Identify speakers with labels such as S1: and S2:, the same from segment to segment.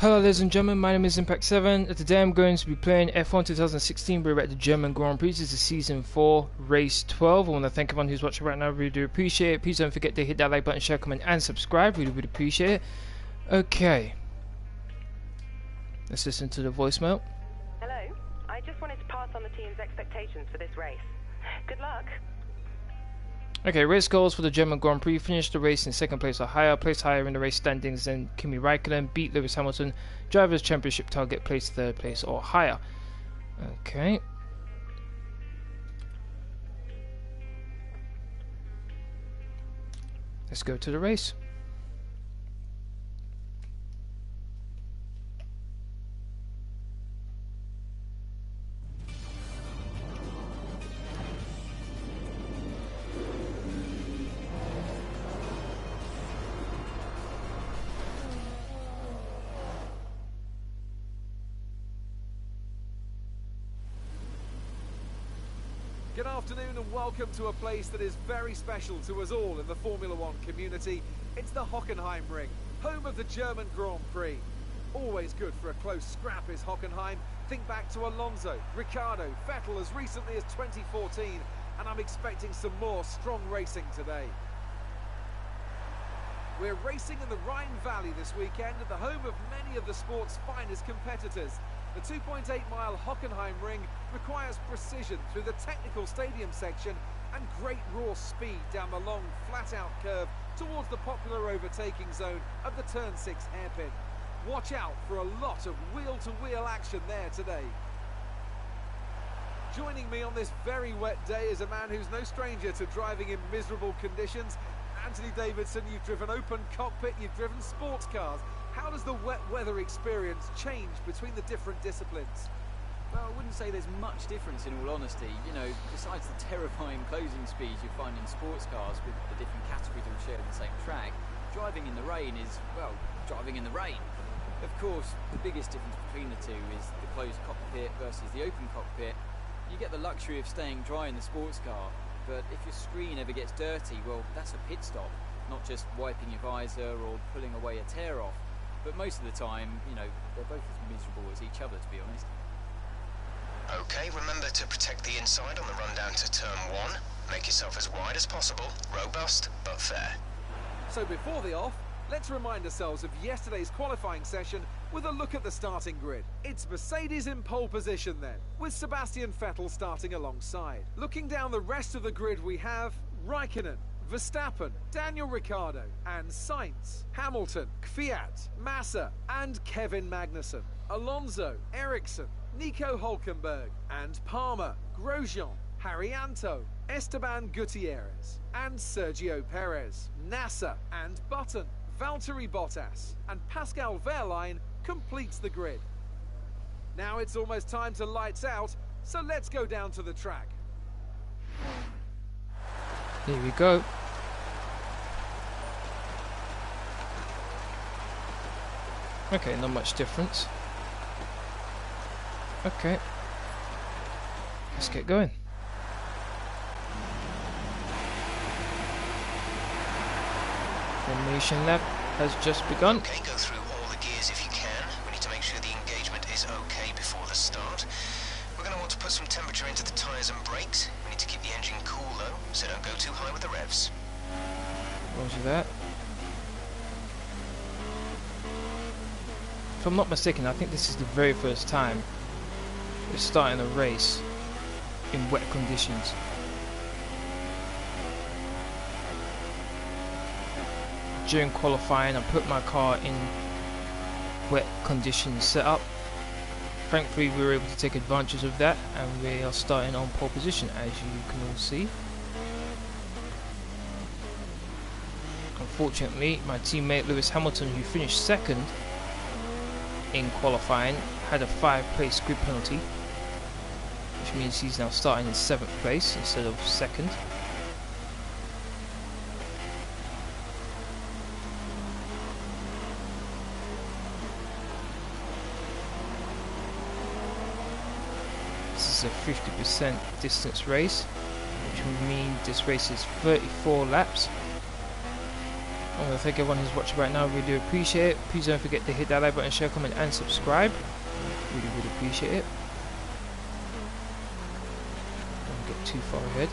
S1: Hello ladies and gentlemen, my name is Impact7. Today I'm going to be playing F1 2016. We're at the German Grand Prix. This is Season 4, Race 12. I want to thank everyone who's watching right now. Really do appreciate it. Please don't forget to hit that like button, share, comment and subscribe. Really would appreciate it. Okay. Let's listen to the voicemail.
S2: Hello. I just wanted to pass on the team's expectations for this race. Good luck.
S1: Okay, race goals for the German Grand Prix. Finished the race in second place or higher. Placed higher in the race standings than Kimi Raikkonen. Beat Lewis Hamilton. Drivers' Championship target. Placed third place or higher. Okay. Let's go to the race.
S3: Good afternoon and welcome to a place that is very special to us all in the Formula One community. It's the Hockenheim Ring, home of the German Grand Prix. Always good for a close scrap is Hockenheim. Think back to Alonso, Ricciardo, Vettel as recently as 2014, and I'm expecting some more strong racing today. We're racing in the Rhine Valley this weekend at the home of many of the sport's finest competitors. The 2.8-mile Hockenheim Ring requires precision through the technical stadium section and great raw speed down the long, flat-out curve towards the popular overtaking zone of the Turn 6 hairpin. Watch out for a lot of wheel-to-wheel action there today. Joining me on this very wet day is a man who's no stranger to driving in miserable conditions. Anthony Davidson, you've driven open cockpit, you've driven sports cars. How does the wet weather experience change between the different disciplines?
S4: Well, I wouldn't say there's much difference in all honesty. You know, besides the terrifying closing speeds you find in sports cars with the different categories all sharing the same track, driving in the rain is, well, driving in the rain. Of course, the biggest difference between the two is the closed cockpit versus the open cockpit. You get the luxury of staying dry in the sports car, but if your screen ever gets dirty, well, that's a pit stop, not just wiping your visor or pulling away a tear off. But most of the time, you know, they're both as miserable as each other, to be honest.
S5: Okay, remember to protect the inside on the run down to turn 1. Make yourself as wide as possible, robust but fair.
S3: So before the off, let's remind ourselves of yesterday's qualifying session with a look at the starting grid. It's Mercedes in pole position then, with Sebastian Vettel starting alongside. Looking down the rest of the grid we have Raikkonen, Verstappen, Daniel Ricciardo and Sainz, Hamilton, Kvyat, Massa and Kevin Magnussen, Alonso, Ericsson, Nico Hülkenberg and Palmer, Grosjean, Haryanto, Esteban Gutierrez and Sergio Perez, Nasser and Button, Valtteri Bottas and Pascal Wehrlein completes the grid. Now it's almost time to lights out, so let's go down to the track.
S1: Here we go. Okay, not much difference. Okay. Let's get going. Formation lap has just begun.
S5: Okay, go through all the gears if you can. We need to make sure the engagement is okay before the start. We're going to want to put some temperature into the tyres and brakes. We need to keep the engine cool though, so don't go too high with the revs.
S1: Roger that. If I'm not mistaken, I think this is the very first time we're starting a race in wet conditions. During qualifying, I put my car in wet conditions setup. Thankfully, we were able to take advantage of that, and we are starting on pole position, as you can all see. Unfortunately, my teammate Lewis Hamilton, who finished second in qualifying, had a 5-place grid penalty, which means he's now starting in 7th place instead of 2nd. This is a 50% distance race, which will mean this race is 34 laps. I want to thank everyone who's watching right now. Really do appreciate it. Please don't forget to hit that like button, share, comment, and subscribe. Really, really appreciate it. Don't get too far ahead.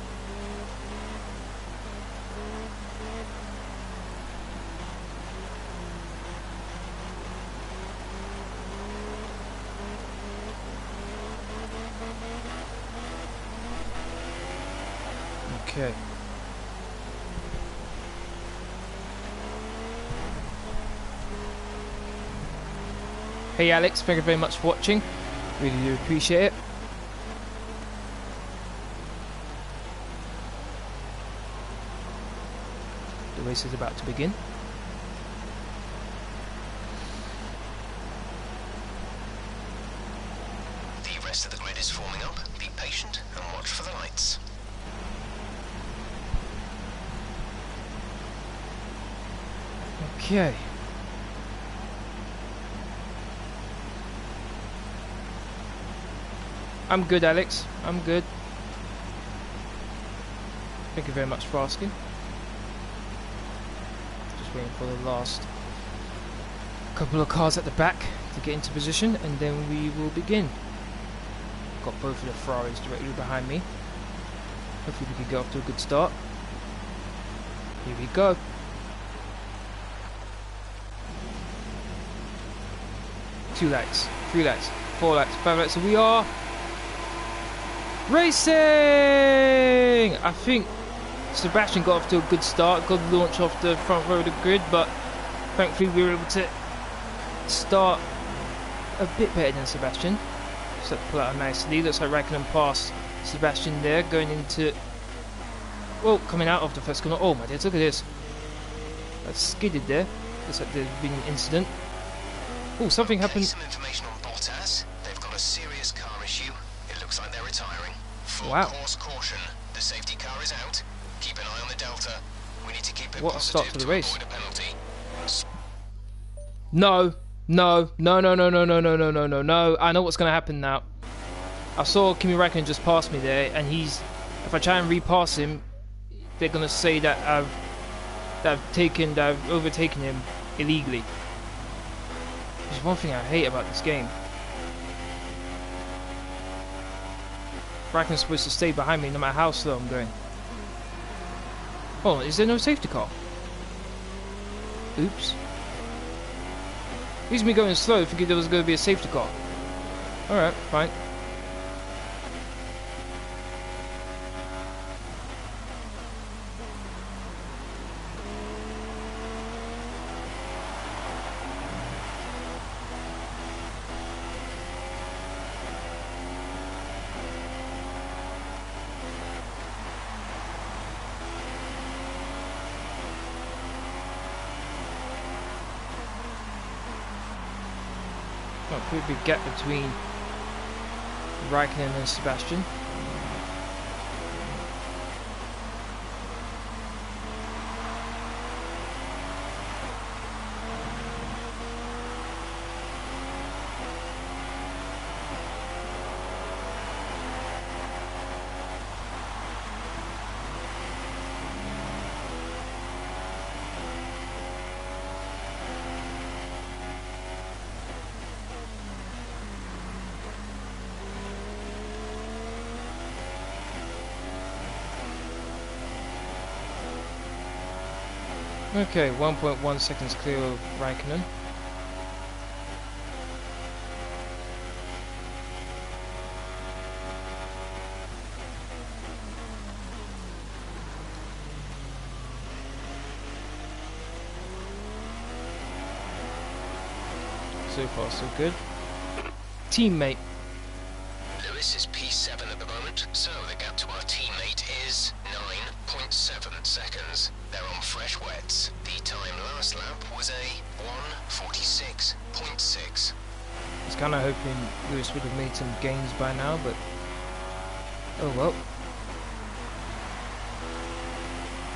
S1: Okay. Hey Alex, thank you very much for watching. Really do appreciate it. The race is about to begin.
S5: The rest of the grid is forming up. Be patient and watch for the lights.
S1: Okay. I'm good, Alex. I'm good. Thank you very much for asking. Just waiting for the last couple of cars at the back to get into position, and then we will begin. Got both of the Ferraris directly behind me. Hopefully we can get off to a good start. Here we go. Two laps, 3 laps, 4 laps, 5 laps, so we are racing! I think Sebastian got off to a good start, got launched off the front row of the grid, but thankfully we were able to start a bit better than Sebastian. So pull out a nice lead. Looks like Raikkonen passed Sebastian there, going into, well, coming out of the first corner. Oh my days, look at this. That's skidded there. Looks like there's been an incident. Oh, something happened.
S5: Some information on Bottas. They've got a serious car issue. It looks like they're retiring. Full
S1: Wow.
S5: course caution. The safety car is out. Keep an eye on the Delta. We need to keep it
S1: What a start
S5: positive
S1: to the race.
S5: avoid a penalty.
S1: No, no, no, no, no, no, no, no, no, no, no, no. I know what's going to happen now. I saw Kimi Raikkonen just pass me there, and he's, if I try and repass him, they're going to say that I've overtaken him illegally. Which is one thing I hate about this game. Raikkonen's supposed to stay behind me no matter how slow I'm going. Oh, is there no safety car? Oops. He's me going slow, thinking there was going to be a safety car. Alright, fine. Well, pretty big gap between Raikkonen and Sebastian. Okay, 1.1 seconds clear of Raikkonen. So far, so good. Teammate.
S5: Lewis is P7 at the moment, so the gap to our teammate is 9.7 seconds. They're on fresh wets. The time last lap was a 1:46.6.
S1: I was kind of hoping Lewis would have made some gains by now, but oh well.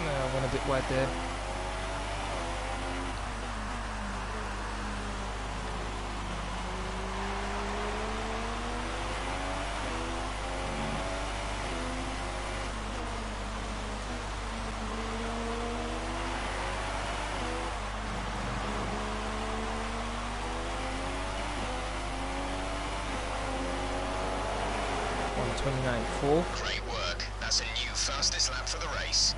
S1: I went a bit wide there. 1:29.4.
S5: Great work. That's a new fastest lap for the race.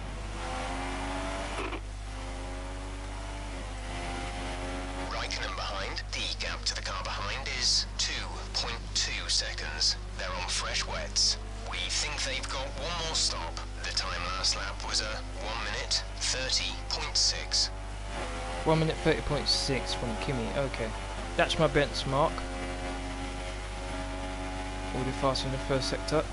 S5: Raikkonen behind. The gap to the car behind is 2.2 seconds. They're on fresh wets. We think they've got one more stop. The time last lap was a 1:30.6.
S1: 1:30.6 from Kimi. Okay, that's my benchmark. Already faster in the first sector.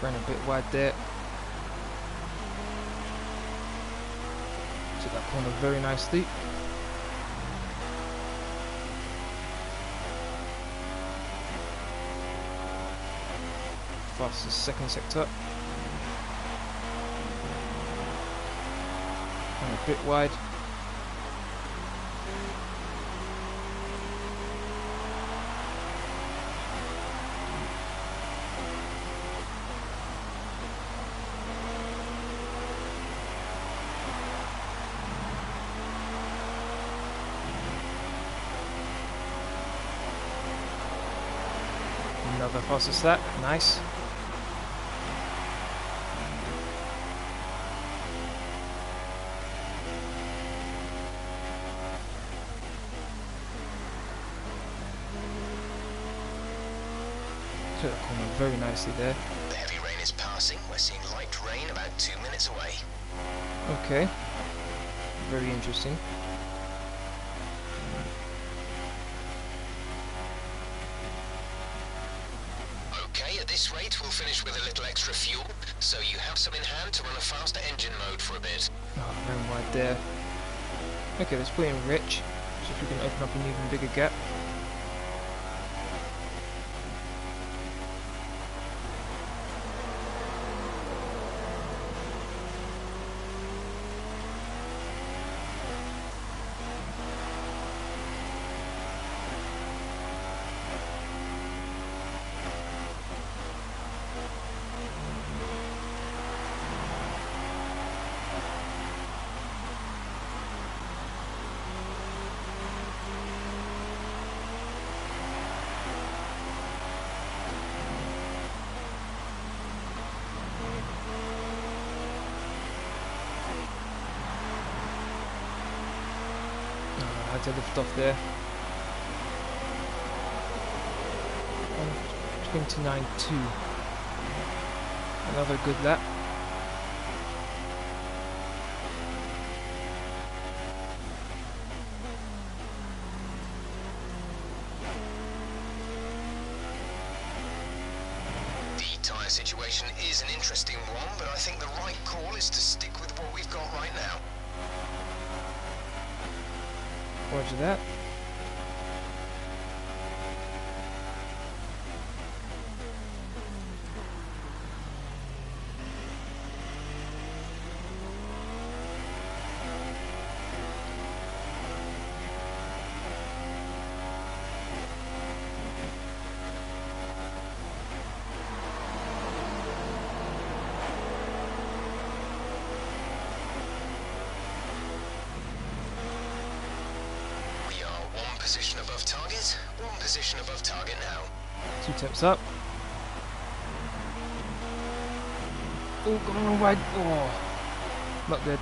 S1: Ran a bit wide there. Took that corner very nicely. Fastest second sector. And a bit wide. Another fastest lap, nice. Took the corner very nicely there.
S5: The heavy rain is passing. We're seeing light rain about 2 minutes away.
S1: Okay, very interesting.
S5: Okay, at this rate we'll finish with a little extra fuel, so you have some in hand to run a faster engine mode for a bit.
S1: Oh, ran wide there. Okay, let's put in Rich. See if we can open up an even bigger gap. Had to lift off there. 1:29.2. Another good lap.
S5: The tyre situation is an interesting one, but I think the right call is to stick with what we've got right now.
S1: Roger that.
S5: Position above target, one position above target now.
S1: 2 tips up. Oh, going on wide. Oh, not good.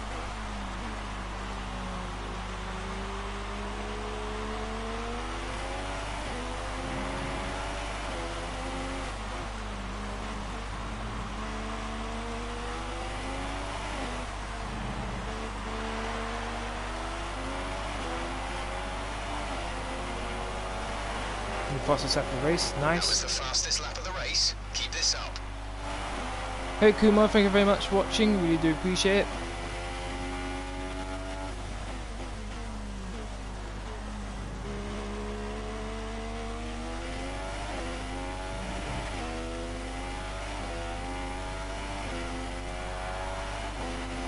S1: Fastest lap of the race, nice.
S5: That was the fastest lap of the race. Keep this up.
S1: Hey Kumar, thank you very much for watching, really do appreciate it.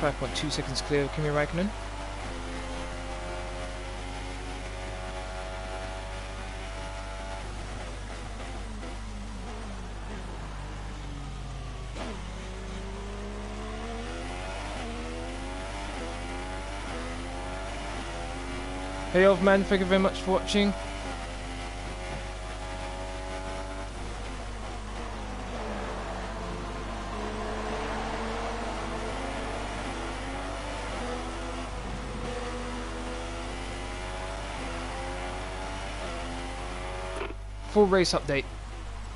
S1: .2 seconds clear of Kimi Raikkonen. Hey old man, thank you very much for watching. Full race update.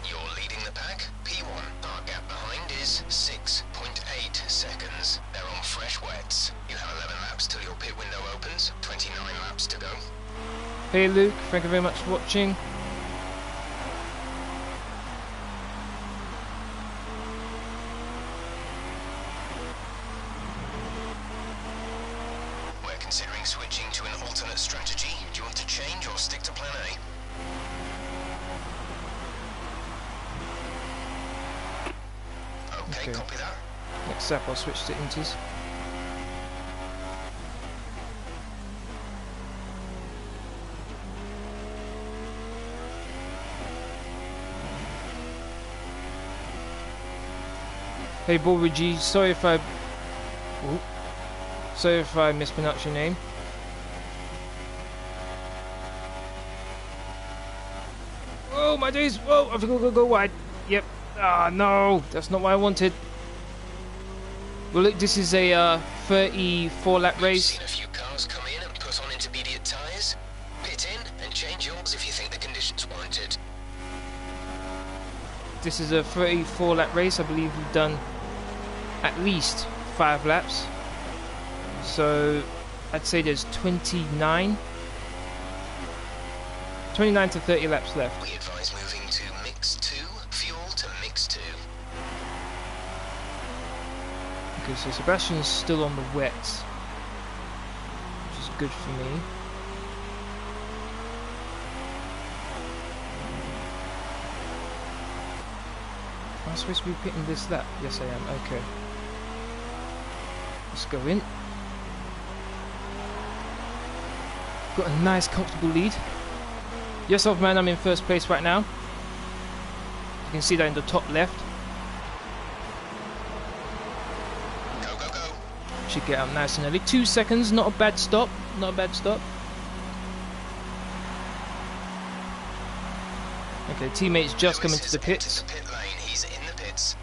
S5: You're leading the pack. P1. Our gap behind is 6.8 seconds. They're on fresh wets. You have 11 laps till your pit window opens. 29 laps to go.
S1: Hey Luke, thank you very much for watching.
S5: We're considering switching to an alternate strategy. Do you want to change or stick to plan A? Okay, copy that.
S1: Next up, I'll switch to inters. Hey Borigi, sorry if I mispronounced your name. Oh my days! Whoa! I think we're gonna go wide. Yep. Ah no, that's not what I wanted. Well, look, this is a 34 lap race.
S5: We've seen a few cars come in and put on intermediate tyres. Pit in and change yours if you think the conditions warrant it.
S1: This is a 34 lap race. I believe we've done at least 5 laps. So I'd say there's 29 to 30 laps left.
S5: We advise moving to mix 2, fuel to mix 2.
S1: Okay, so Sebastian's still on the wets, which is good for me. Am I supposed to be pitting this lap? Yes I am, okay. Let's go in. Got a nice comfortable lead. Yes old man, I'm in first place right now. You can see that in the top left.
S5: Go, go, go.
S1: Should get up nice and early. 2 seconds, not a bad stop. Not a bad stop. Okay, teammates just come into the pits.
S5: Pit lane. He's in the pits.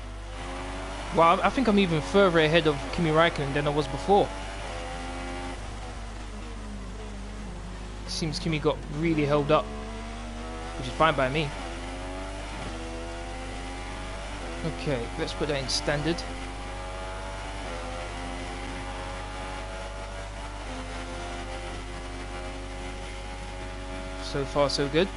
S1: Well, I think I'm even further ahead of Kimi Räikkönen than I was before. Seems Kimi got really held up, which is fine by me. Okay, let's put that in standard. So far, so good.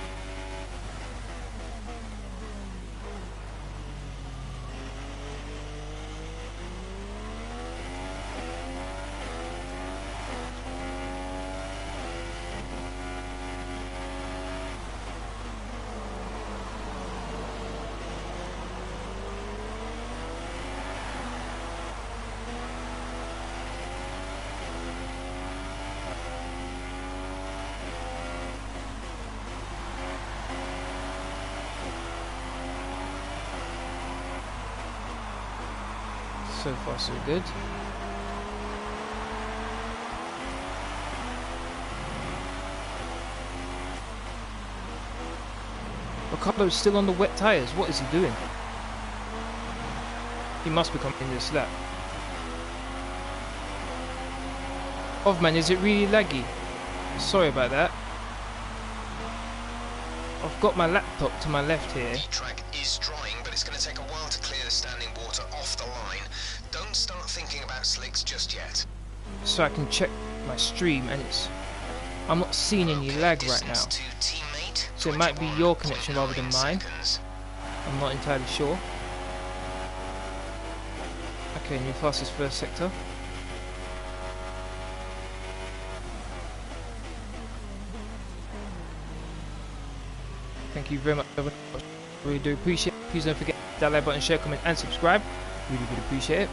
S1: So far, so good. Ricardo's still on the wet tyres. What is he doing? He must be coming in this lap. Oh man, is it really laggy? Sorry about that. I've got my laptop to my left here.
S5: The track is drying, but it's going to take a while to clear the standing water off the line. Don't start thinking about slicks just yet.
S1: So I can check my stream, and I'm not seeing any lag right now. So it might be your connection rather than mine. I'm not entirely sure. Okay, new fastest first sector. Thank you very much. Really do appreciate it. Please don't forget that like button, share, comment, and subscribe. Really, really appreciate it.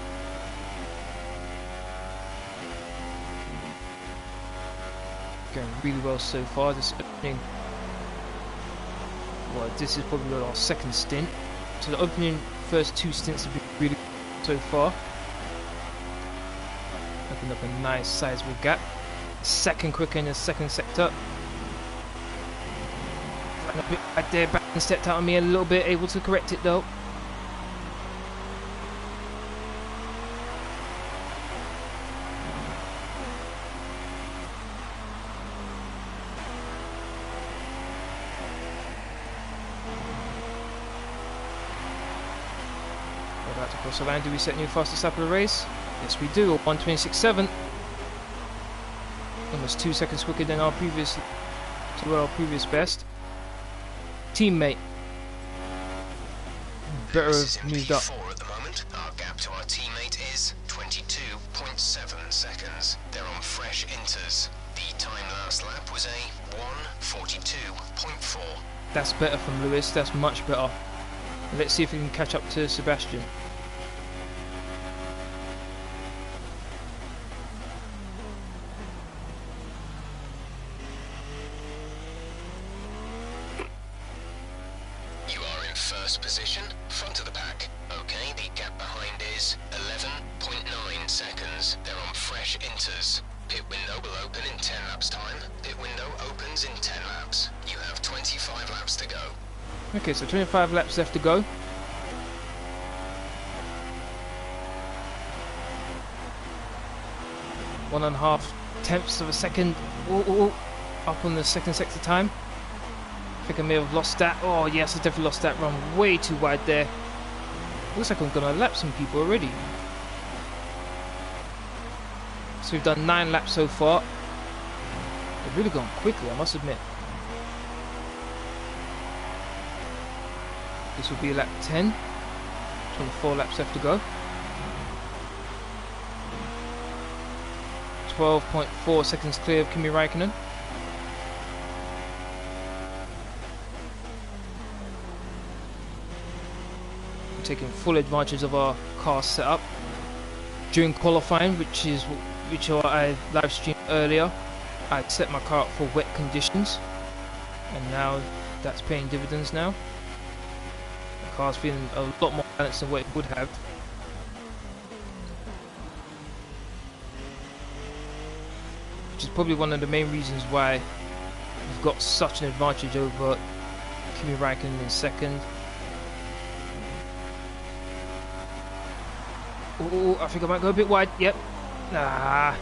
S1: Going really well so far. This opening, well, this is probably our second stint. So the opening first 2 stints have been really good so far. Opened up a nice sizable gap. second quicker in the second sector. Ran a bit right there, back and stepped out on me a little bit, able to correct it though. About to cross the line. Do we set new fastest lap of the race? Yes, we do. 1:26.7. Almost 2 seconds quicker than our previous best. Teammate better have moved up.
S5: At the moment, our gap to our teammate is 22.7 seconds. They're on fresh inters. The time last lap was a 1:42.4.
S1: That's better from Lewis. That's much better. Let's see if we can catch up to Sebastian.
S5: You are in first position, front of the pack. Okay, the gap behind is 11.9 seconds. They're on fresh inters. Pit window will open in 10 laps time. Pit window opens in 10 laps. You have 25 laps to go.
S1: Okay, so 25 laps left to go. 1.5 tenths of a second. Up on the second sector time. I think I may have lost that. Oh yes, I definitely lost that run. Way too wide there. Looks like I'm gonna lap some people already. So we've done 9 laps so far. They've really gone quickly, I must admit. This will be lap 10. 24 laps left to go. 12.4 seconds clear of Kimi Raikkonen. I'm taking full advantage of our car setup. During qualifying, which I live streamed earlier, I set my car up for wet conditions, and now that's paying dividends now. The car's feeling a lot more balanced than what it would have. Which is probably one of the main reasons why we've got such an advantage over Kimi Raikkonen in second. Oh, I think I might go a bit wide. Yep. Nah.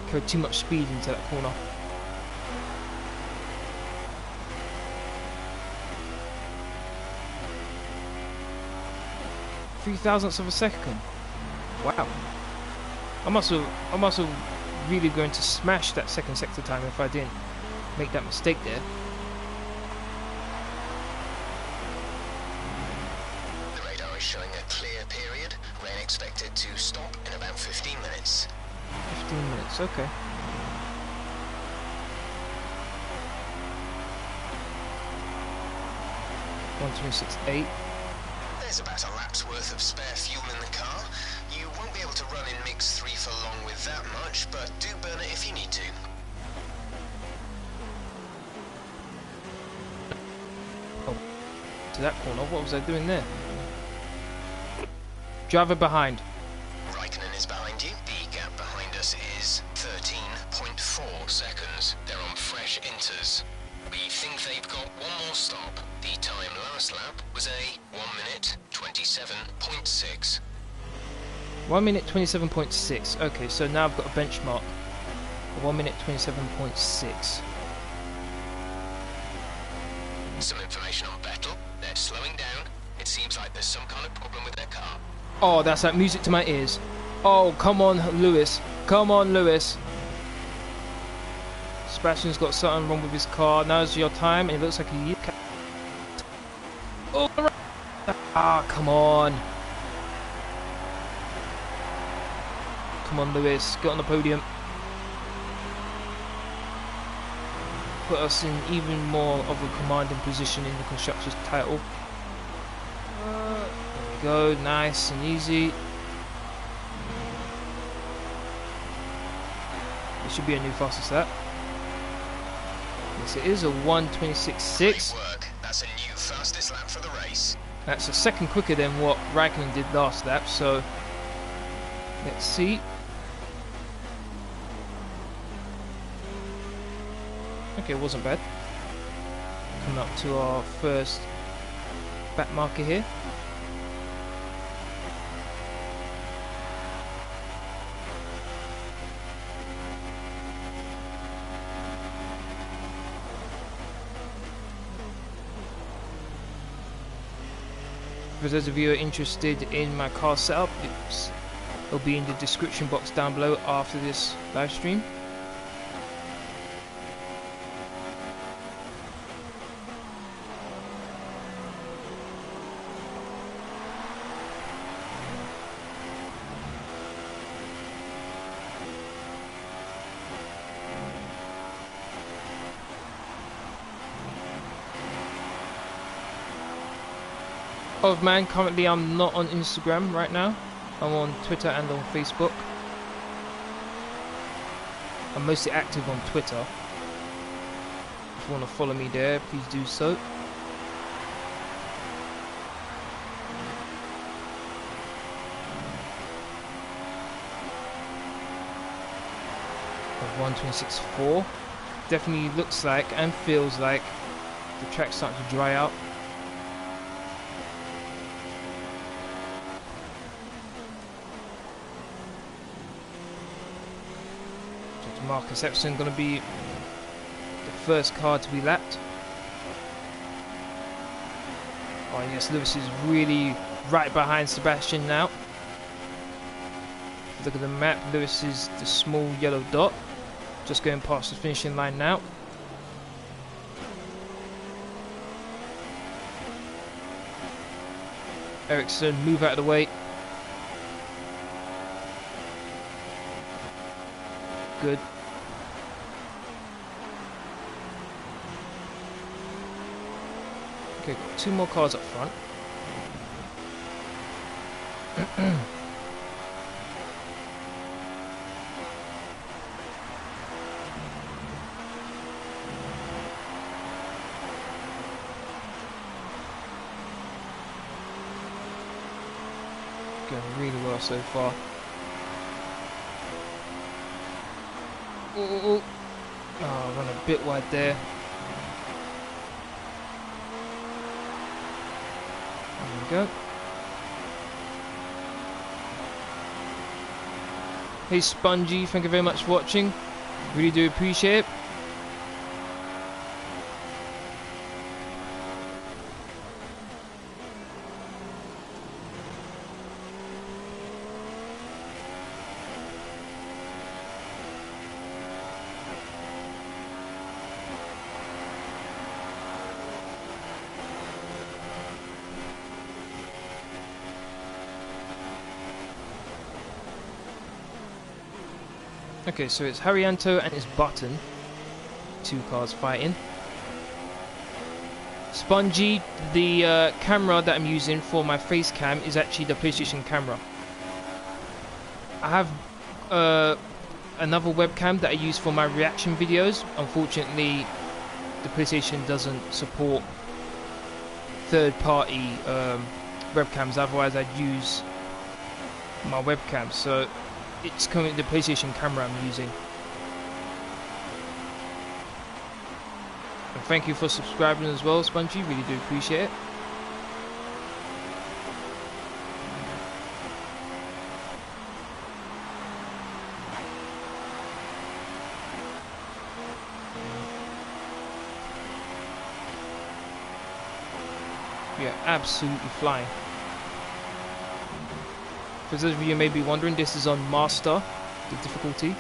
S1: Carried too much speed into that corner. Three thousandths of a second. Wow. I must have really going to smash that second sector time if I didn't make that mistake there.
S5: The radar is showing a clear period. Rain expected to stop in about 15 minutes.
S1: 15 minutes, okay. .126.8.
S5: There's about a lap's worth of spare fuel in the car. You won't be able to run in mix 3 for long with that much, but do burn it if you need to.
S1: Oh, to that corner, what was I doing there? Driver behind.
S5: Raikkonen is behind you. The gap behind us is 13.4 seconds. They're on fresh inters. We think they've got one more stop. The time last lap was a 1:27.6.
S1: 1:27.6. Okay, so now I've got a benchmark. 1:27.6.
S5: Some information on Vettel. They're slowing down. It seems like there's some kind of problem with their car.
S1: Oh, that's like music to my ears. Oh, come on, Lewis. Come on, Lewis. Sebastian's got something wrong with his car. Now's your time, and it looks like he... Oh, ah, come on. Come on, Lewis. Get on the podium. Put us in even more of a commanding position in the Constructors' title. There we go. Nice and easy. It should be a new fastest lap. Yes, it is a 1:26.6.
S5: Great work. That's a new fastest lap for the race.
S1: That's a second quicker than what Raikkonen did last lap, so let's see. Okay, it wasn't bad. Coming up to our first back marker here. For those of you who are interested in my car setup, it'll be in the description box down below after this live stream. Oh man, currently I'm not on Instagram right now. I'm on Twitter and on Facebook. I'm mostly active on Twitter. If you want to follow me there, please do so. Of 126.4. Definitely looks like and feels like the track's starting to dry out. Marcus Epson going to be the first car to be lapped. Oh yes, Lewis is really right behind Sebastian now. Look at the map, Lewis is the small yellow dot, just going past the finishing line now. Ericsson, move out of the way. Good. Okay, got two more cars up front. Going really well so far. Oh, run a bit wide there. There we go. Hey Spongy, thank you very much for watching. Really do appreciate it. Okay, so it's Haryanto and it's Button. Two cars fighting. Spongy, the camera that I'm using for my face cam is actually the PlayStation camera. I have another webcam that I use for my reaction videos. Unfortunately, the PlayStation doesn't support third-party webcams, otherwise I'd use my webcam. So it's coming the PlayStation camera I'm using. And thank you for subscribing as well, Spongy, really do appreciate it. Yeah, absolutely flying. For those of you who may be wondering, this is on Master, the difficulty.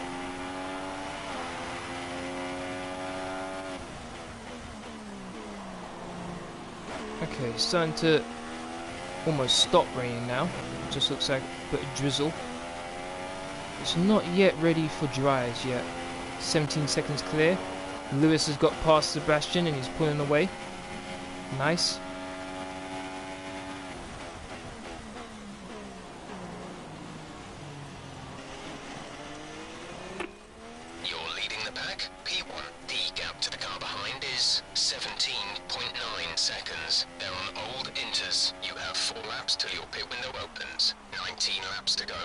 S1: Okay, it's starting to almost stop raining now. It just looks like a bit of drizzle. It's not yet ready for dryers yet. 17 seconds clear. Lewis has got past Sebastian and he's pulling away. Nice.
S5: Seconds. They're on old inters. You have 4 laps till your pit window opens. 19 laps to go.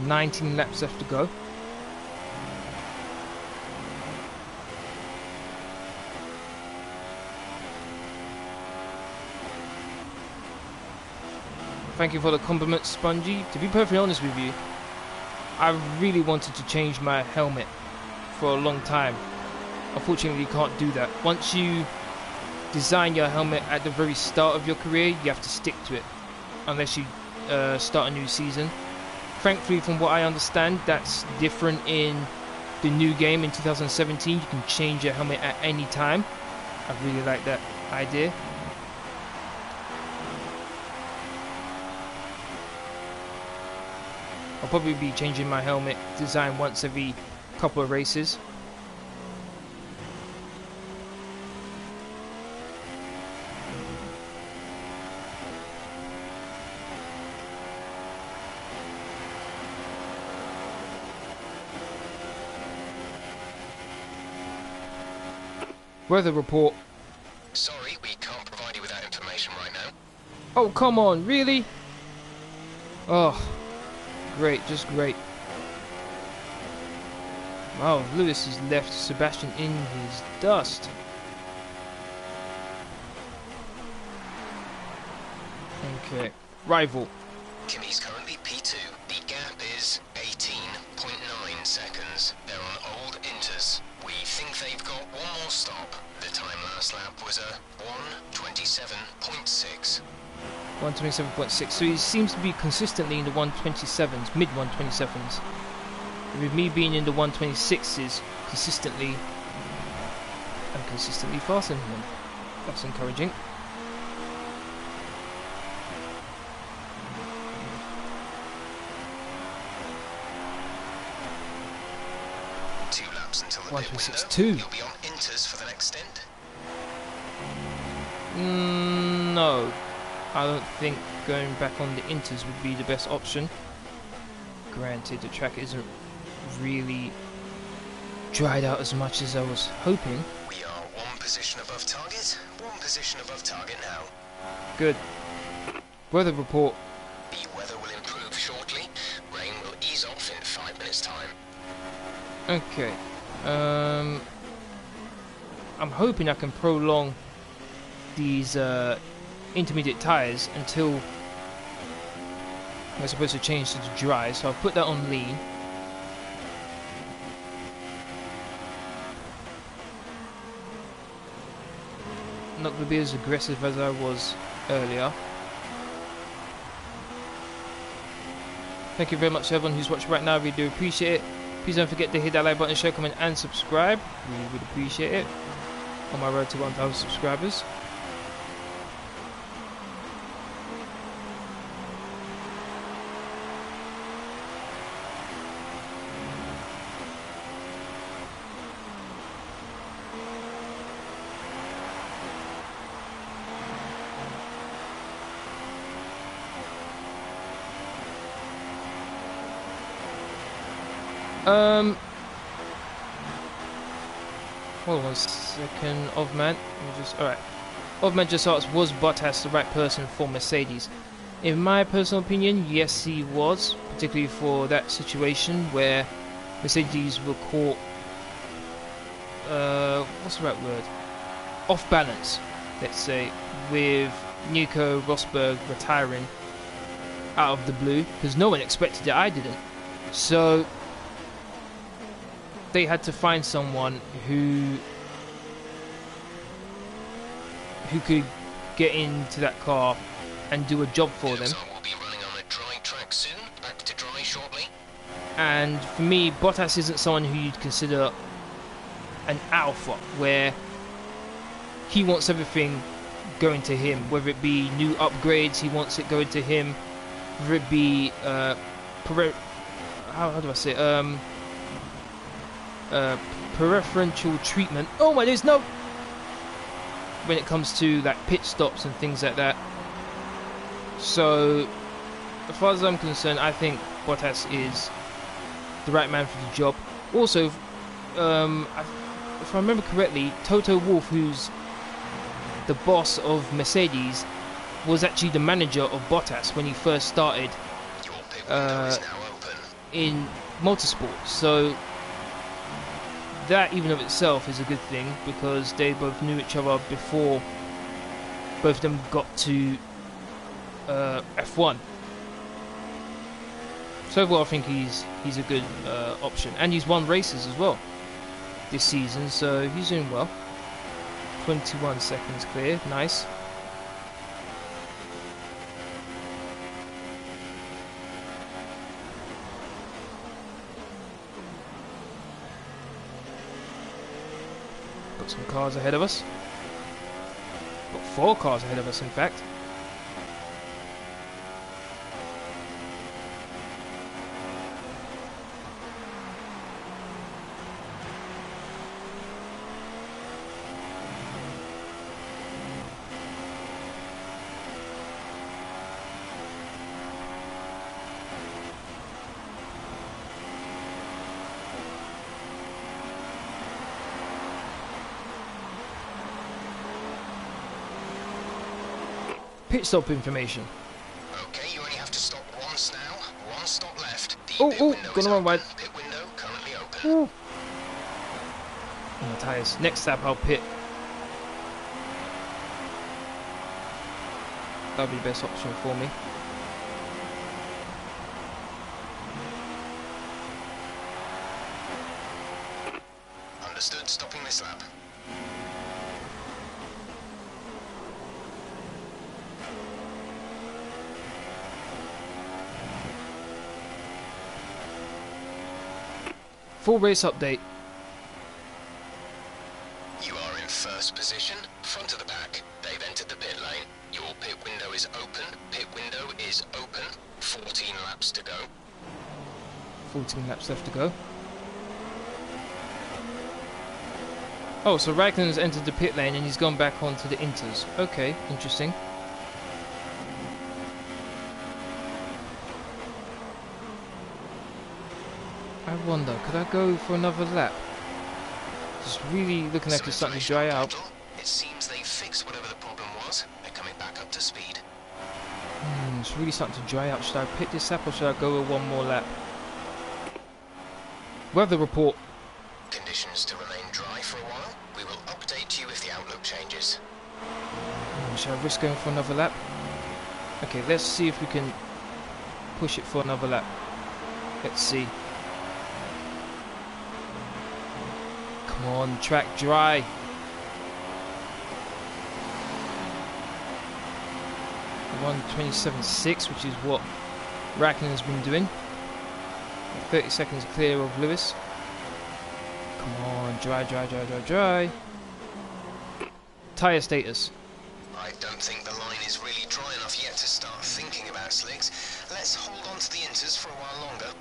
S1: 19 laps left to go. Thank you for the compliment, Spongy. To be perfectly honest with you, I really wanted to change my helmet for a long time. Unfortunately, you can't do that. Once you design your helmet at the very start of your career, you have to stick to it, unless you start a new season. Thankfully, from what I understand, that's different in the new game in 2017. You can change your helmet at any time. I really like that idea. I'll probably be changing my helmet design once every couple of races. Weather report.
S5: Sorry, we can't provide you with that information right now.
S1: Oh, come on, really? Oh, great, just great. Wow, Lewis has left Sebastian in his dust. Okay, rival.
S5: Kimmy's currently P2. The gap is 18.9 seconds. They're on old inters. We think they've got one more stop. The time last lap was a 1:27.6.
S1: 1:27.6. So he seems to be consistently in the 1:27s, mid 1:27s. With me being in the 1:26s consistently, I'm consistently faster than him. That's encouraging.
S5: Until the pit window.
S1: 1:26.2.
S5: You'll be on inters for the next stint.
S1: No, I don't think going back on the inters would be the best option. Granted, the track isn't really dried out as much as I was hoping.
S5: We are one position above target. One position above target now.
S1: Good. Weather report.
S5: The weather will improve shortly. Rain will ease off in 5 minutes' time.
S1: Okay. I'm hoping I can prolong these intermediate tyres until I'm supposed to change to the dry, so I'll put that on lean. Not going to be as aggressive as I was earlier. Thank you very much to everyone who's watching right now. We do appreciate it. Please don't forget to hit that like button, share, comment and subscribe. We would appreciate it. On my road to 1,000 subscribers. Hold on 1 second, Ovman. Alright. Ovman just asked, was Bottas the right person for Mercedes? In my personal opinion, yes he was, particularly for that situation where Mercedes were caught, what's the right word? Off balance, let's say, with Nico Rosberg retiring out of the blue, because no one expected it, I didn't. So they had to find someone who could get into that car and do a job for them.
S5: We'll be running on a dry track soon. Back to dry shortly.
S1: And for me, Bottas isn't someone who you'd consider an alpha, where he wants everything going to him, whether it be new upgrades, he wants it going to him, whether it be how do I say it? Preferential treatment. Oh my days, no! When it comes to like pit stops and things like that. So, as far as I'm concerned, I think Bottas is the right man for the job. Also, if I remember correctly, Toto Wolff, who's the boss of Mercedes, was actually the manager of Bottas when he first started in motorsport. So that even of itself is a good thing, because they both knew each other before both of them got to F1. So overall, I think he's a good option, and he's won races as well this season, so he's doing well. 21 seconds clear, nice. Got some cars ahead of us. Got 4 cars ahead of us, in fact. Pit stop information.
S5: Okay, you only have to stop once now. One stop left. The
S1: Oh,
S5: pit
S1: oh,
S5: window
S1: gone
S5: is
S1: the wrong
S5: open.
S1: way.
S5: Pit window currently open.
S1: Ooh. My tyres. Next lap, I'll pit. That'll be the best option for me.
S5: Understood. Stopping this lap.
S1: Full race update.
S5: You are in first position, front of the pack. They've entered the pit lane. Your pit window is open. Pit window is open. 14 laps to go.
S1: 14 laps left to go. Oh, so Raikkonen's entered the pit lane and he's gone back onto the inters. Okay, interesting. I wonder, could I go for another lap? Just really looking like it's starting to dry out.
S5: It seems they fixed whatever the problem was. They're coming back up to speed.
S1: It's really starting to dry out. Should I pit this lap or should I go with one more lap? Weather report.
S5: Conditions to remain dry for a while. We will update you if the outlook changes.
S1: Should I risk going for another lap? Okay, let's see if we can push it for another lap. Let's see. Come on, track dry. 1:27.6, which is what Raikkonen's been doing. 30 seconds clear of Lewis. Come on, dry, dry, dry, dry, dry. Tyre status.
S5: I don't think the line is really dry enough yet to start thinking about slicks. Let's hold on to the inters for a while longer.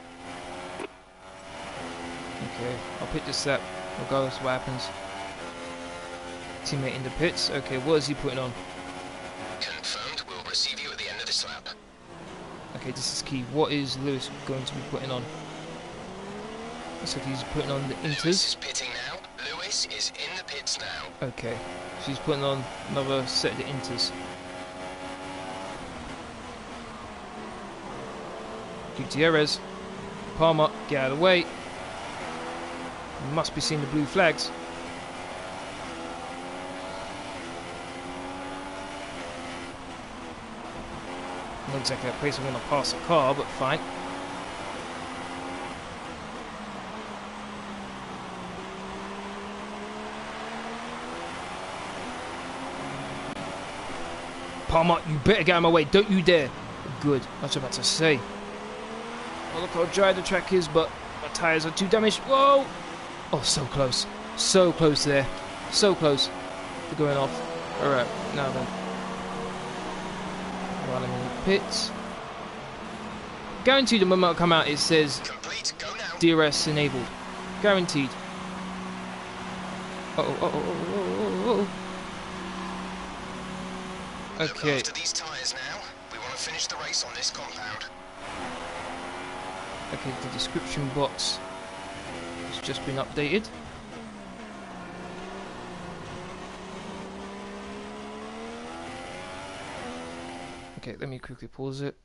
S1: Okay, I'll pit this lap, regardless of what happens. Teammate in the pits. Okay, what is he putting on?
S5: Confirmed. We'll receive you at the end of this lap.
S1: Okay, this is key. What is Lewis going to be putting on? Looks like he's putting on the
S5: Lewis is
S1: inters.
S5: pitting now. Lewis is in the pits now.
S1: Okay, so he's putting on another set of the inters. Gutierrez. Palmer, get out of the way. You must be seeing the blue flags. Not exactly a place I want to pass a car, but fine. Palmer, you better get out of my way. Don't you dare. Good. I was about to say. Oh, look how dry the track is, but my tyres are too damaged. Whoa! Oh, so close. So close there. So close to going off. Alright, now then. While I'm in the pits. Guaranteed the moment I come out, it says
S5: Complete. Go now.
S1: DRS enabled. Guaranteed. Uh oh, uh oh, uh oh, uh oh.
S5: Look
S1: Okay.
S5: after these tyres now. We want to finish the race on this compound.
S1: Okay, the description box has just been updated. Okay, let me quickly pause it.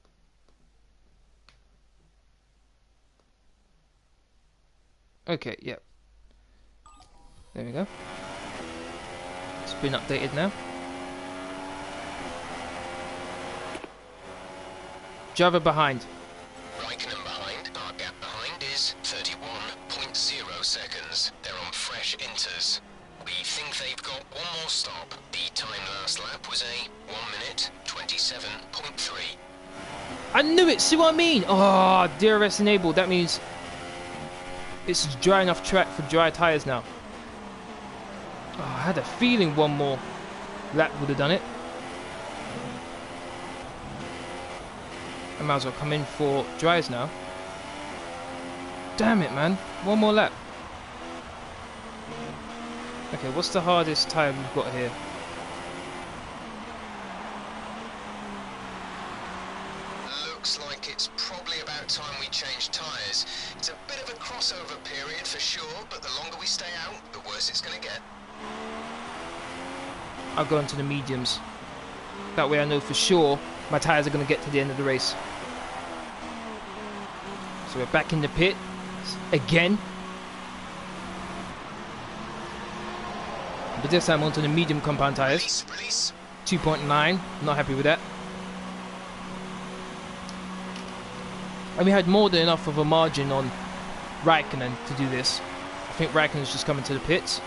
S1: Okay, yep. There we go. It's been updated now. Driver behind.
S5: Raikkonen behind. one more stop. The time last lap was a 1 minute 27.3.
S1: I knew it. See what I mean? Oh, DRS enabled. That means it's dry enough track for dry tires now. Oh, I had a feeling one more lap would have done it. I might as well come in for dries now. Damn it, man. One more lap. Okay, what's the hardest tire we've got here?
S5: Looks like it's probably about time we change tyres. It's a bit of a crossover period for sure, but the longer we stay out, the worse it's going to get.
S1: I'll go into the mediums. That way I know for sure my tyres are going to get to the end of the race. So we're back in the pit again. But this time onto the medium compound tyres.
S5: Release.
S1: 2.9. Not happy with that. And we had more than enough of a margin on Raikkonen to do this. I think Raikkonen's just coming to the pits.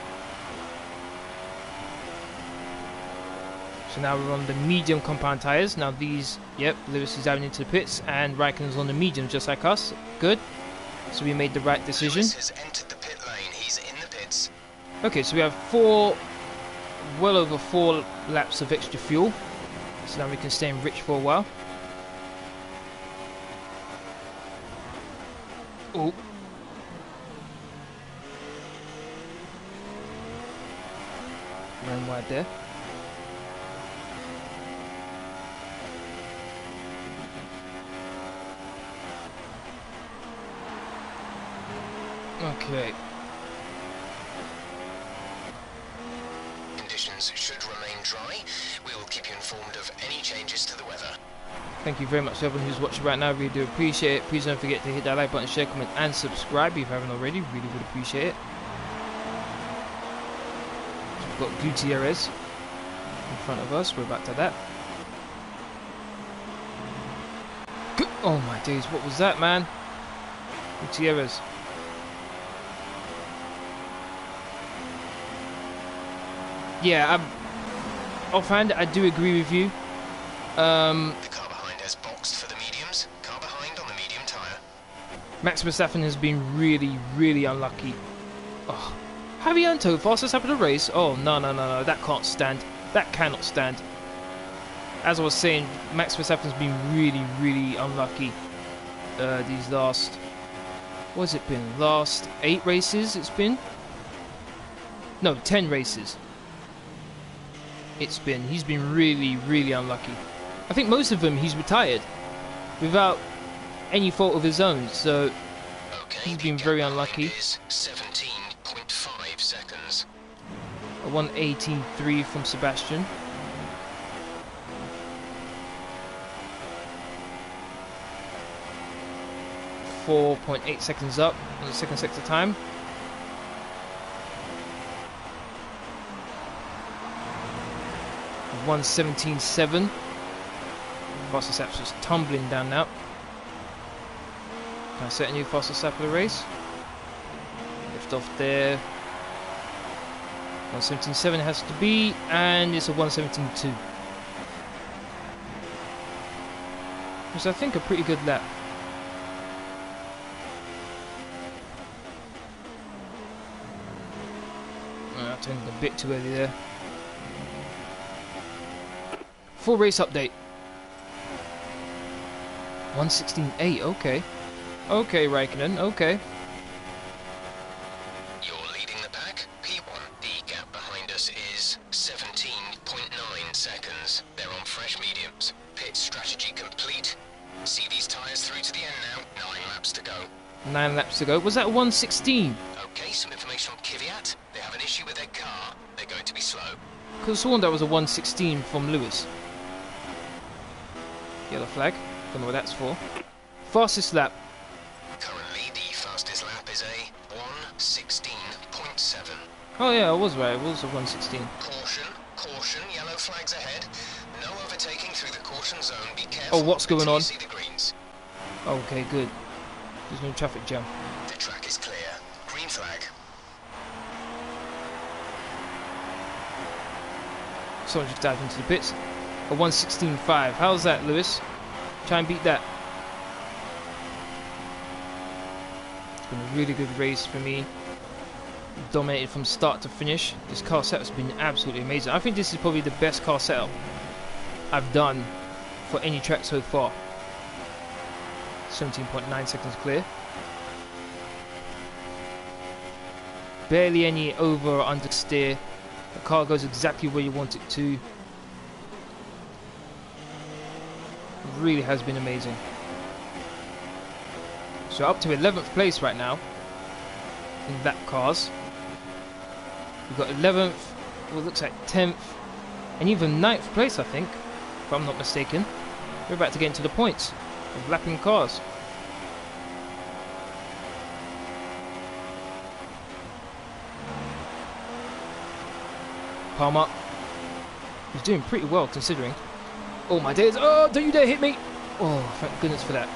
S1: So now we're on the medium compound tyres. Now these, yep, Lewis is diving into the pits and Raikkonen's on the medium just like us. Good. So we made the right decision.
S5: Lewis has entered the pit lane. He's in the pits.
S1: Okay, so we have well over 4 laps of extra fuel. So now we can stay in rich for a while. Oh. Ran wide there. Okay.
S5: Conditions should remain dry. We will keep you informed of any changes to the weather.
S1: Thank you very much to everyone who's watching right now. Really do appreciate it. Please don't forget to hit that like button, share, comment, and subscribe if you haven't already. Really would appreciate it. We've got Gutierrez in front of us. We're back to that. Oh my days, what was that, man? Gutierrez. Yeah, offhand, I do agree with you.
S5: The car behind has boxed for the mediums. Car behind on the medium tyre.
S1: Max Verstappen has been really, really unlucky. Oh, Javianto, fastest lap of the race. Oh, no, that can't stand. That cannot stand. As I was saying, Max Verstappen's been really, really unlucky. These last, what's it been? Last 8 races it's been? No, 10 races. He's been really, really unlucky. I think most of them he's retired without any fault of his own, so
S5: okay,
S1: he's been very unlucky.
S5: Is 17.5 seconds.
S1: A 1:18.3 from Sebastian. .8 seconds up on the second sector time. .117.7. Fastest lap's just tumbling down now. Can I set a new fastest lap of the race? Lift off there. 117.7 has to be, and it's a 117.2. Which I think a pretty good lap. I turned a bit too early there. Full race update. 116.8, okay. Okay, Raikkonen, okay.
S5: You're leading the pack. P1. The gap behind us is 17.9 seconds. They're on fresh mediums. Pit strategy complete. See these tyres through to the end now. 9 laps to go.
S1: 9 laps to go. Was that 116?
S5: Okay, some information on Kvyat. They have an issue with their car. They're going to be slow.
S1: Could have sworn that was a 116 from Lewis. Yellow flag. Don't know what that's for. Fastest lap.
S5: Currently, the fastest lap is a 1:16.7.
S1: Oh yeah, I was right. It was a 116.
S5: Caution, caution, yellow flags ahead. No overtaking through the caution zone. Be careful.
S1: Oh, what's going
S5: until
S1: on?
S5: you see the greens.
S1: Okay, good. There's no traffic jam.
S5: The track is clear. Green flag.
S1: Someone just dived into the pits. A 1:16.5. How's that, Lewis? Try and beat that. It's been a really good race for me. Dominated from start to finish. This car setup's been absolutely amazing. I think this is probably the best car setup I've done for any track so far. 17.9 seconds clear. Barely any over or under steer. The car goes exactly where you want it to. It really has been amazing. So up to 11th place right now in lap cars. We've got 11th, well, looks like 10th, and even 9th place, I think, if I'm not mistaken. We're about to get into the points of lapping cars. Palmer, he's doing pretty well considering. Oh my days, oh, don't you dare hit me! Oh, thank goodness for that.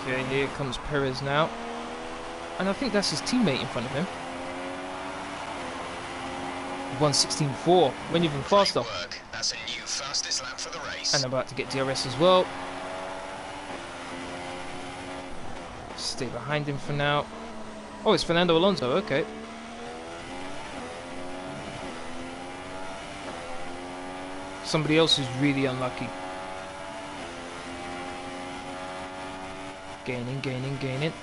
S1: Okay, here comes Perez now. And I think that's his teammate in front of him. 1:16.4, went even faster.
S5: That's a new fastest lap for the race.
S1: And about to get DRS as well. Stay behind him for now. Oh, it's Fernando Alonso, okay. Somebody else who's really unlucky. Gaining, gaining, gaining.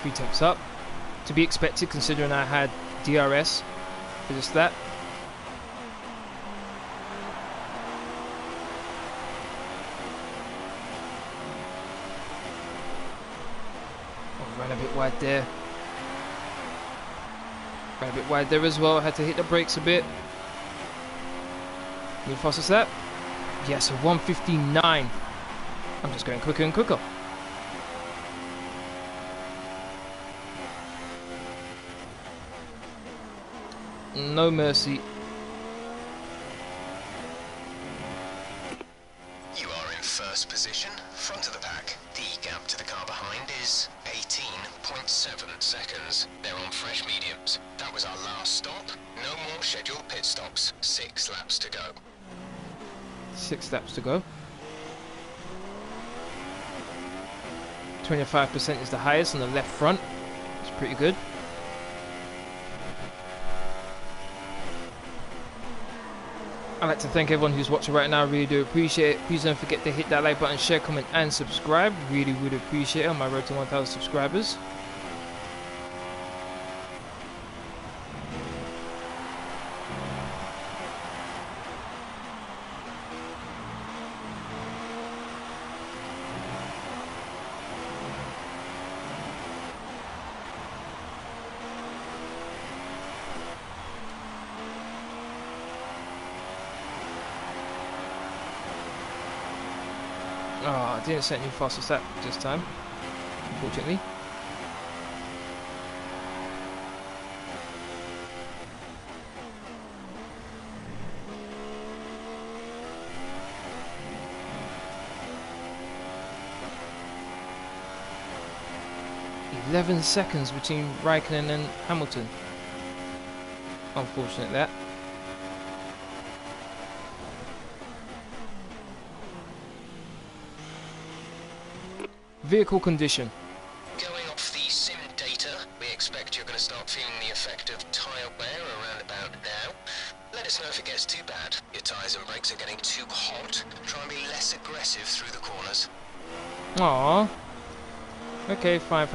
S1: Three tenths up. To be expected considering I had DRS for just that. Oh, ran a bit wide there. Ran a bit wide there as well. Had to hit the brakes a bit. New fastest lap. Yes, a 1:59. I'm just going quicker and quicker. No mercy.
S5: You are in first position, front of the pack. The gap to the car behind is 18.7 seconds. They're on fresh mediums. That was our last stop. No more scheduled pit stops. 6 laps to go.
S1: 6 laps to go. 25% is the highest on the left front. It's pretty good. I'd like to thank everyone who's watching right now. I really do appreciate it. Please don't forget to hit that like button, share, comment and subscribe. Really would appreciate it on my road to 1,000 subscribers. Oh, I didn't set new fastest lap this time, unfortunately. "11 seconds between Raikkonen and Hamilton. Unfortunate that. Vehicle condition.
S5: Going off the sim data, we expect you're going to start feeling the effect of tyre wear around about now. Let us know if it gets too bad. Your tyres and brakes are getting too hot. Try and be less aggressive through the corners.
S1: Aww. Okay, fine.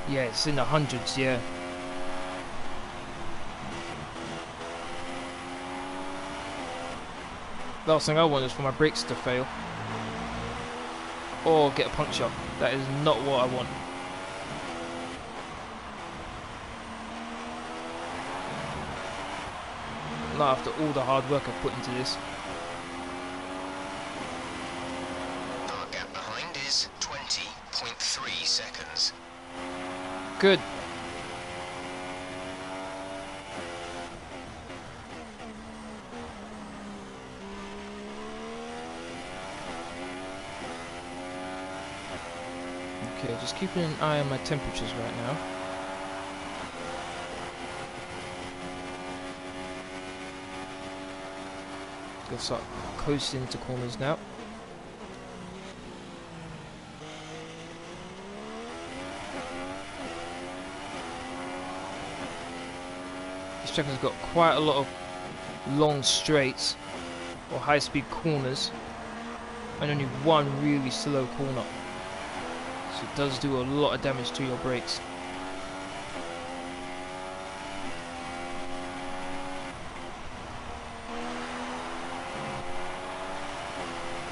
S1: Yeah, it's in the hundreds, yeah. Last thing I want is for my brakes to fail. Or get a puncture. That is not what I want. Not after all the hard work I've put into this.
S5: Our gap behind is 20.3 seconds.
S1: Good. Okay, just keeping an eye on my temperatures right now. Gonna start coasting into corners now. This track has got quite a lot of long straights or high-speed corners and only one really slow corner. So it does do a lot of damage to your brakes.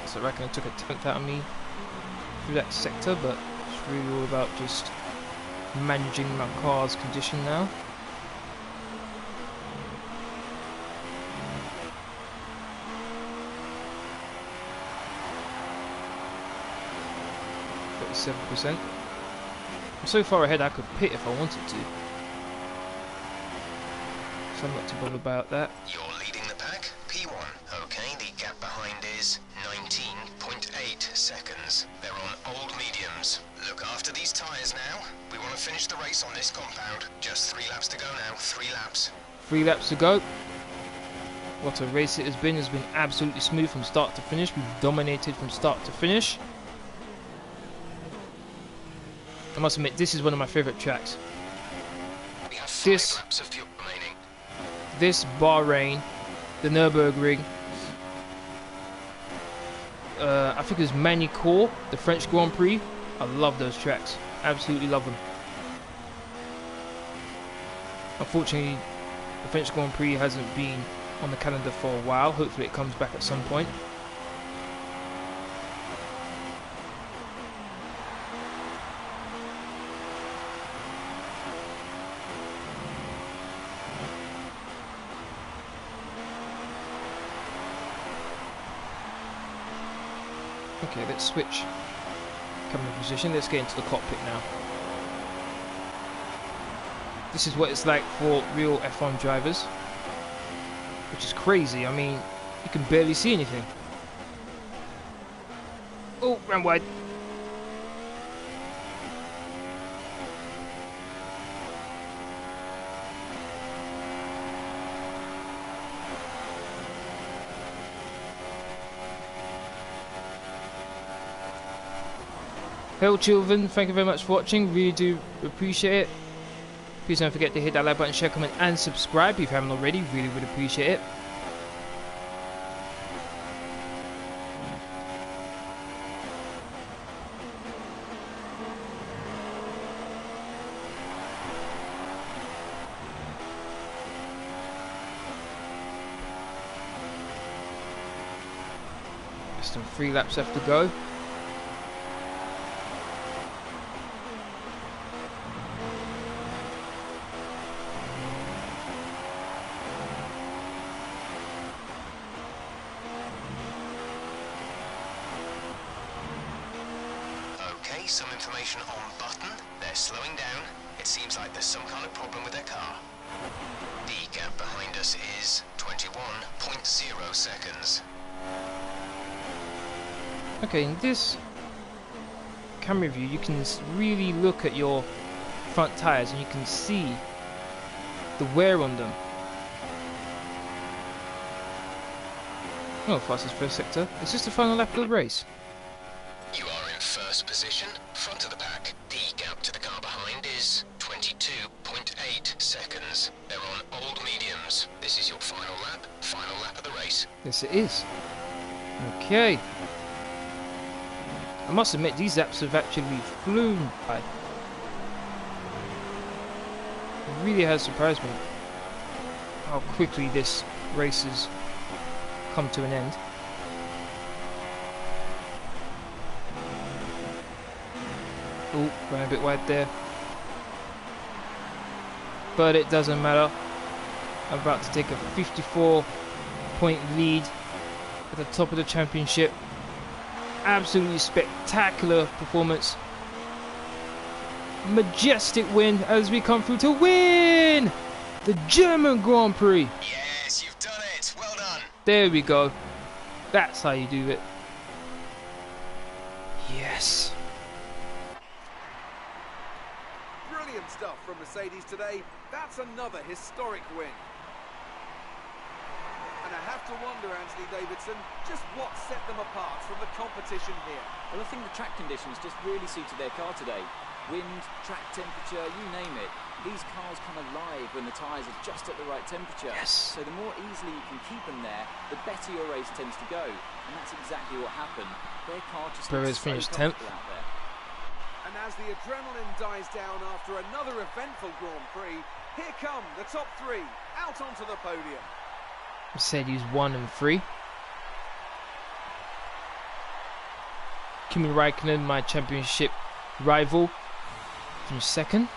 S1: So I reckon it took a tenth out of me through that sector, but it's really all about just managing my car's condition now. %. I'm so far ahead I could pit if I wanted to. So I'm not too bothered about that.
S5: You're leading the pack, P1. Okay, the gap behind is 19.8 seconds. They're on old mediums. Look after these tyres now. We want to finish the race on this compound. Just 3 laps to go now, 3 laps.
S1: 3 laps to go. What a race it has been absolutely smooth from start to finish. We've dominated from start to finish. I must admit, this is one of my favourite tracks.
S5: We have 5 laps of fuel remaining.
S1: This, Bahrain, the Nürburgring, I think it was Manicourt, the French Grand Prix. I love those tracks. Absolutely love them. Unfortunately, the French Grand Prix hasn't been on the calendar for a while. Hopefully it comes back at some point. Okay, let's switch camera position. Let's get into the cockpit now. This is what it's like for real F1 drivers, which is crazy. I mean, you can barely see anything. Oh, ran wide. Hello children, thank you very much for watching, really do appreciate it. Please don't forget to hit that like button, share, comment and subscribe if you haven't already, really would appreciate it. Just 3 laps left to go.
S5: Some information on button. They're slowing down. It seems like there's some kind of problem with their car. The gap behind us is 21.0 seconds.
S1: Okay, in this camera view you can really look at your front tyres and you can see the wear on them. Oh, fastest first sector. Is this the final lap of the race?
S5: You are in first position, front of the pack. The gap to the car behind is 22.8 seconds. They're on old mediums. This is your final lap of the race.
S1: Yes, it is. Okay. I must admit, these laps have actually flown by. It really has surprised me how quickly this race has come to an end. Oh, ran a bit wide there. But it doesn't matter. about to take a 54-point lead at the top of the championship. Absolutely spectacular performance. Majestic win as we come through to win the German Grand Prix.
S5: Yes, you've done it. Well done.
S1: There we go. That's how you do it. Yes.
S3: Brilliant stuff from Mercedes today. That's another historic win. And I have to wonder, Anthony Davidson, just what set them apart from the competition here.
S4: Well, I think the track conditions just really suited their car today. Wind, track temperature, you name it. These cars come alive when the tyres are just at the right temperature.
S1: Yes.
S4: So the more easily you can keep them there, the better your race tends to go. And that's exactly what happened. Their car just
S1: Perez
S4: looks so
S1: finished 10th.
S4: comfortable out there.
S3: And as the adrenaline dies down after another eventful Grand Prix, here come the top three out onto the podium.
S1: Mercedes 1 and 3. Kimi Raikkonen, my championship rival, finished 2nd.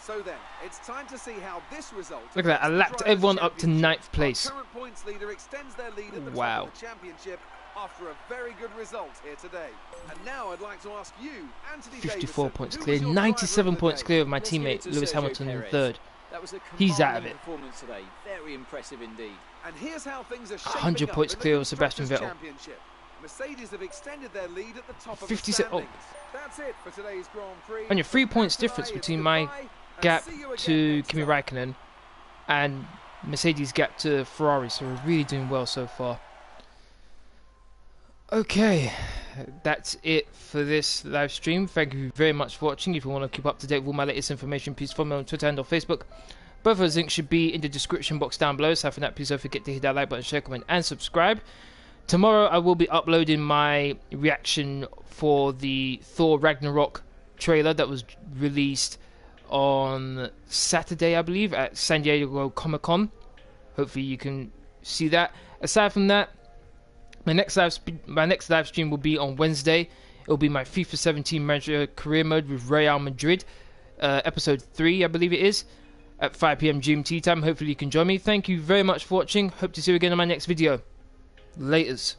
S3: So then, it's time to see how this result.
S1: Look at that, I lapped everyone up to 9th place.
S3: Our current points leader extends their lead at the
S1: Wow.
S3: top of the championship after a very good result here today. And now I'd like to ask you, Anthony
S1: 54
S3: Davidson,
S1: points
S3: who
S1: clear,
S3: was your
S1: 97
S3: driver of the
S1: points
S3: day?
S1: clear of my
S4: Let's give it
S1: teammate
S4: to
S1: Lewis
S4: Sergio
S1: Hamilton in
S4: Perez.
S1: 3rd.
S4: That was a
S1: He's out of
S4: commanding
S1: it.
S4: performance today. Very impressive indeed.
S3: And here's how things are shaping
S1: 100
S3: up
S1: points
S3: in the
S1: clear of Sebastian
S3: Constructors'
S1: Vettel.
S3: Championship. Mercedes have extended their lead at the top of
S1: 57
S3: the standings. That's it for today's Grand Prix.
S1: And you're 3 points
S3: For today,
S1: difference
S3: it's
S1: between my
S3: goodbye, and
S1: gap
S3: see you again
S1: to
S3: next
S1: Kimi
S3: time.
S1: Raikkonen and Mercedes gap to Ferrari, so we're really doing well so far. Okay, that's it for this live stream. Thank you very much for watching. If you want to keep up to date with all my latest information, please follow me on Twitter and on Facebook. Both of those links should be in the description box down below. So for that, please don't forget to hit that like button, share, comment and subscribe. Tomorrow I will be uploading my reaction for the Thor Ragnarok trailer that was released on Saturday, I believe, at San Diego Comic-Con. Hopefully you can see that. Aside from that, my next live stream will be on Wednesday. It will be my FIFA 17 manager career mode with Real Madrid, episode 3, I believe it is, at 5 PM GMT time. Hopefully you can join me. Thank you very much for watching. Hope to see you again in my next video. Laters.